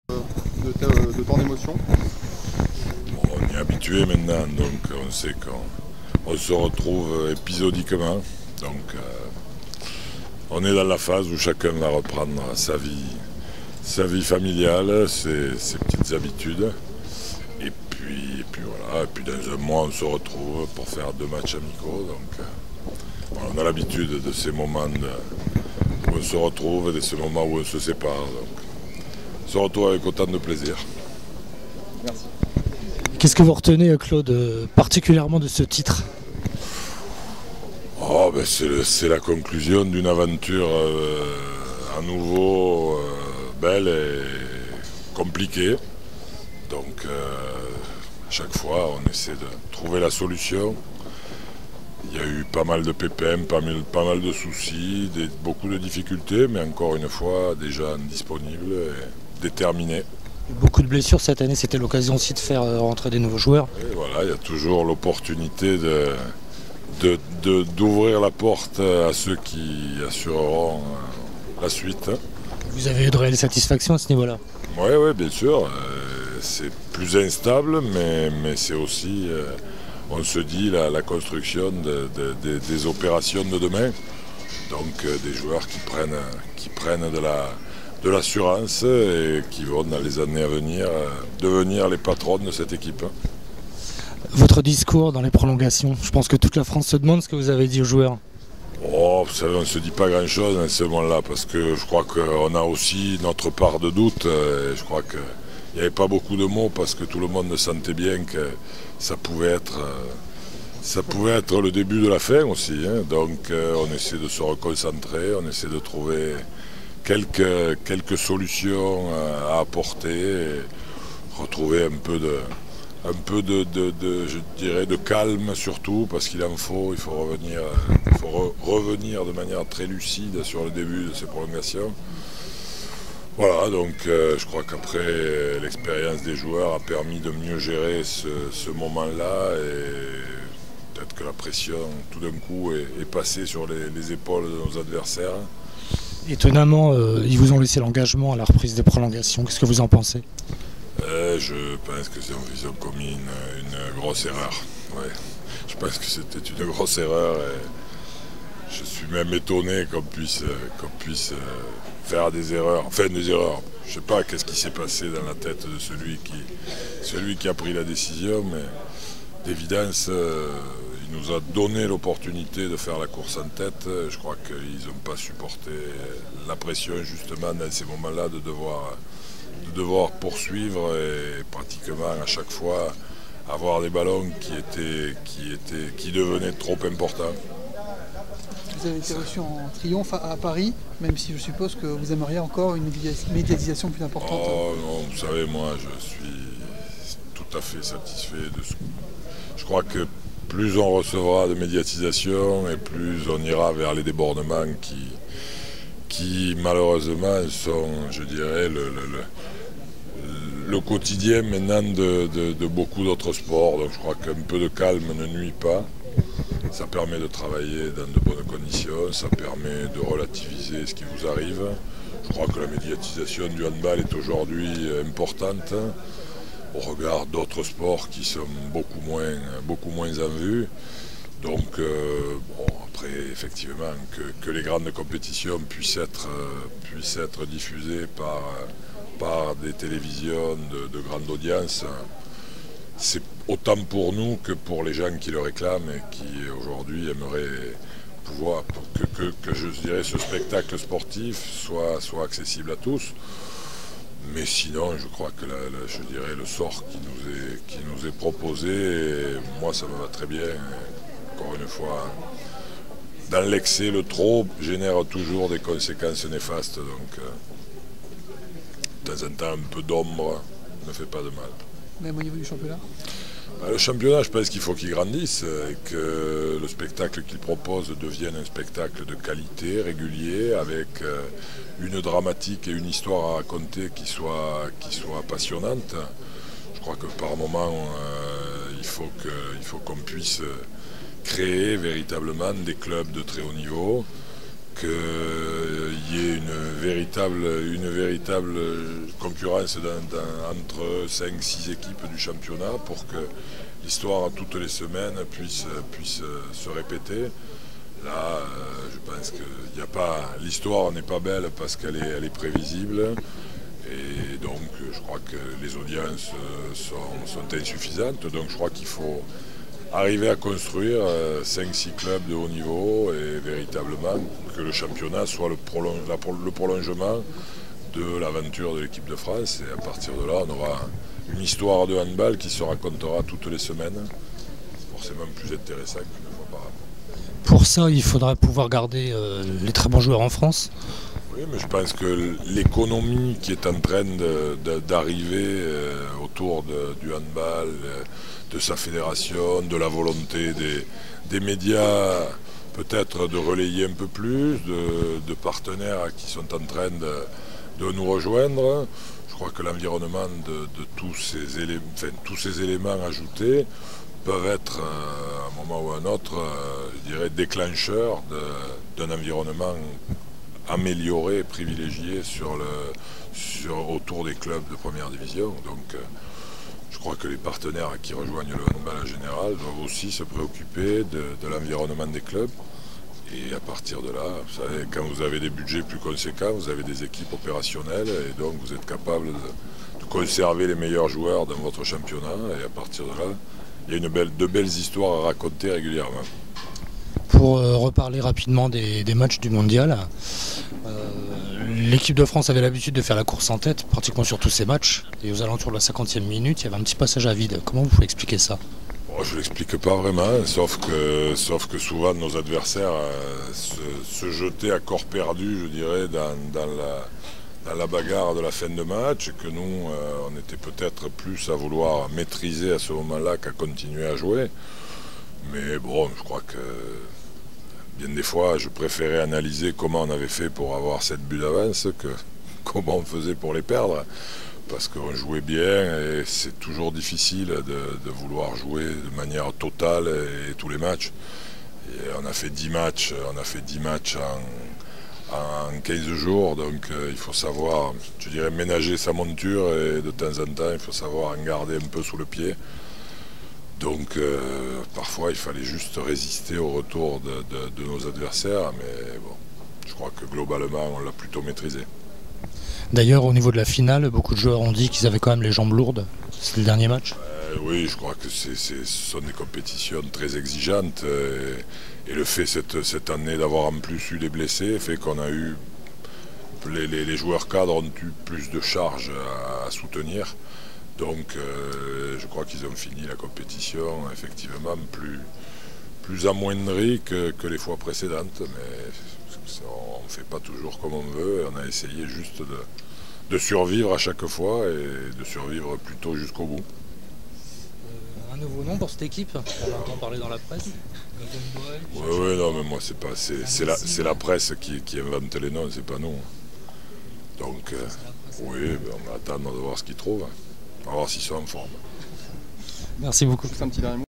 de tant d'émotions? Bon, on y est habitué maintenant, donc on sait qu'on se retrouve épisodiquement. Donc on est dans la phase où chacun va reprendre sa vie familiale, ses petites habitudes. Et puis voilà, et puis dans un mois on se retrouve pour faire 2 matchs amicaux. Donc voilà, on a l'habitude de ces moments où on se retrouve et de ces moments où on se sépare. Donc on se retrouve avec autant de plaisir. Merci. Qu'est-ce que vous retenez, Claude, particulièrement de ce titre? Oh, ben c'est la conclusion d'une aventure à nouveau belle et compliquée. Donc à chaque fois on essaie de trouver la solution. Il y a eu pas mal de pépins, pas mal de soucis, beaucoup de difficultés, mais encore une fois des gens disponibles et déterminés. Beaucoup de blessures cette année, c'était l'occasion aussi de faire rentrer des nouveaux joueurs. Et voilà, il y a toujours l'opportunité d'ouvrir la porte à ceux qui assureront la suite. Vous avez eu de réelles satisfactions à ce niveau-là? Oui, bien sûr. C'est plus instable, mais c'est aussi, on se dit, la construction des opérations de demain. Donc des joueurs qui prennent de l'assurance et qui vont dans les années à venir devenir les patrons de cette équipe. Votre discours dans les prolongations, je pense que toute la France se demande ce que vous avez dit aux joueurs. Oh, vous savez, on ne se dit pas grand-chose à ce moment-là parce que je crois qu'on a aussi notre part de doute. Et je crois qu'il n'y avait pas beaucoup de mots parce que tout le monde sentait bien que ça pouvait être le début de la fin aussi. Hein. Donc on essaie de se reconcentrer, on essaie de trouver quelques solutions à apporter et retrouver un peu je dirais, de calme surtout, parce qu'il en faut, il faut revenir de manière très lucide sur le début de ces prolongations. Voilà, donc je crois qu'après l'expérience des joueurs a permis de mieux gérer ce moment-là et peut-être que la pression tout d'un coup est passée sur les épaules de nos adversaires. Étonnamment, ils vous ont laissé l'engagement à la reprise des prolongations. Qu'est-ce que vous en pensez? Je pense que ils ont commis une grosse erreur. Ouais. Je pense que c'était une grosse erreur et je suis même étonné qu'on puisse faire des erreurs. Enfin des erreurs. Je ne sais pas qu'est-ce qui s'est passé dans la tête de celui qui a pris la décision, mais d'évidence, il nous a donné l'opportunité de faire la course en tête. Je crois qu'ils n'ont pas supporté la pression justement dans ces moments-là de devoir poursuivre et pratiquement à chaque fois avoir des ballons qui devenaient trop importants. Vous avez été reçu en triomphe à Paris, même si je suppose que vous aimeriez encore une médiatisation plus importante. Oh non, vous savez, moi je suis tout à fait satisfait de ce. Je crois que plus on recevra de médiatisation et plus on ira vers les débordements qui malheureusement sont, je dirais, le quotidien maintenant de beaucoup d'autres sports. Donc je crois qu'un peu de calme ne nuit pas. Ça permet de travailler dans de bonnes conditions, ça permet de relativiser ce qui vous arrive. Je crois que la médiatisation du handball est aujourd'hui importante au regard d'autres sports qui sont beaucoup moins en vue. Donc après effectivement que les grandes compétitions puissent être diffusées par des télévisions de grande audience, c'est autant pour nous que pour les gens qui le réclament et qui aujourd'hui aimeraient pouvoir que je dirais ce spectacle sportif soit accessible à tous. Mais sinon, je crois que je dirais le sort qui nous est proposé, et moi ça me va très bien. Et encore une fois, dans l'excès, le trop génère toujours des conséquences néfastes. Donc, de temps en temps, un peu d'ombre ne fait pas de mal. Même au niveau du championnat? Le championnat, je pense qu'il faut qu'il grandisse et que le spectacle qu'il propose devienne un spectacle de qualité, régulier, avec une dramatique et une histoire à raconter qui soit passionnante. Je crois que par moment, il faut qu'on puisse créer véritablement des clubs de très haut niveau qu'il y ait une véritable concurrence entre 5-6 équipes du championnat pour que l'histoire toutes les semaines puisse se répéter. Là, je pense que l'histoire n'est pas belle parce qu'elle est prévisible. Et donc, je crois que les audiences sont insuffisantes. Donc, je crois qu'il faut arriver à construire 5-6 clubs de haut niveau et véritablement que le championnat soit le prolongement de l'aventure de l'équipe de France. Et à partir de là, on aura une histoire de handball qui se racontera toutes les semaines. Forcément plus intéressant qu'une fois par an. Pour ça, il faudra pouvoir garder les très bons joueurs en France. Oui, mais je pense que l'économie qui est en train d'arriver autour du handball, de sa fédération, de la volonté des médias, peut-être de relayer un peu plus, de partenaires qui sont en train de nous rejoindre. Je crois que l'environnement de tous ces éléments ajoutés peuvent être, à un moment ou à un autre, je dirais, déclencheurs d'un environnement amélioré, privilégié autour des clubs de première division. Donc je crois que les partenaires qui rejoignent le handball en général doivent aussi se préoccuper de l'environnement des clubs. Et à partir de là, vous savez, quand vous avez des budgets plus conséquents, vous avez des équipes opérationnelles et donc vous êtes capable de conserver les meilleurs joueurs dans votre championnat. Et à partir de là, il y a de belles histoires à raconter régulièrement. Pour reparler rapidement des matchs du mondial, l'équipe de France avait l'habitude de faire la course en tête pratiquement sur tous ses matchs. Et aux alentours de la 50e minute, il y avait un petit passage à vide. Comment vous pouvez expliquer ça? Bon, je ne l'explique pas vraiment, sauf que souvent nos adversaires se jetaient à corps perdu, je dirais, dans la bagarre de la fin de match, et que nous, on était peut-être plus à vouloir maîtriser à ce moment-là qu'à continuer à jouer. Mais bon, je crois que bien des fois, je préférais analyser comment on avait fait pour avoir 7 buts d'avance que comment on faisait pour les perdre. Parce qu'on jouait bien et c'est toujours difficile de vouloir jouer de manière totale et tous les matchs. Et on a fait 10 matchs, en 15 jours, donc il faut savoir, je dirais, ménager sa monture et de temps en temps, il faut savoir en garder un peu sous le pied. Donc parfois il fallait juste résister au retour de nos adversaires, mais bon, je crois que globalement on l'a plutôt maîtrisé. D'ailleurs, au niveau de la finale, beaucoup de joueurs ont dit qu'ils avaient quand même les jambes lourdes. C'était le dernier match. Oui, je crois que ce sont des compétitions très exigeantes et le fait cette année d'avoir en plus eu des blessés fait qu'on a eu les joueurs cadres ont eu plus de charges à soutenir. Donc je crois qu'ils ont fini la compétition effectivement plus amoindris que les fois précédentes, mais on ne fait pas toujours comme on veut, et on a essayé juste de survivre à chaque fois et de survivre plutôt jusqu'au bout. Un nouveau nom pour cette équipe, on entend parler dans la presse. Oui, non, mais moi c'est la presse qui invente les noms, c'est pas nous. Donc oui, on va attendre de voir ce qu'ils trouvent, on va voir s'ils sont en forme. Merci beaucoup. Juste un petit dernier mot.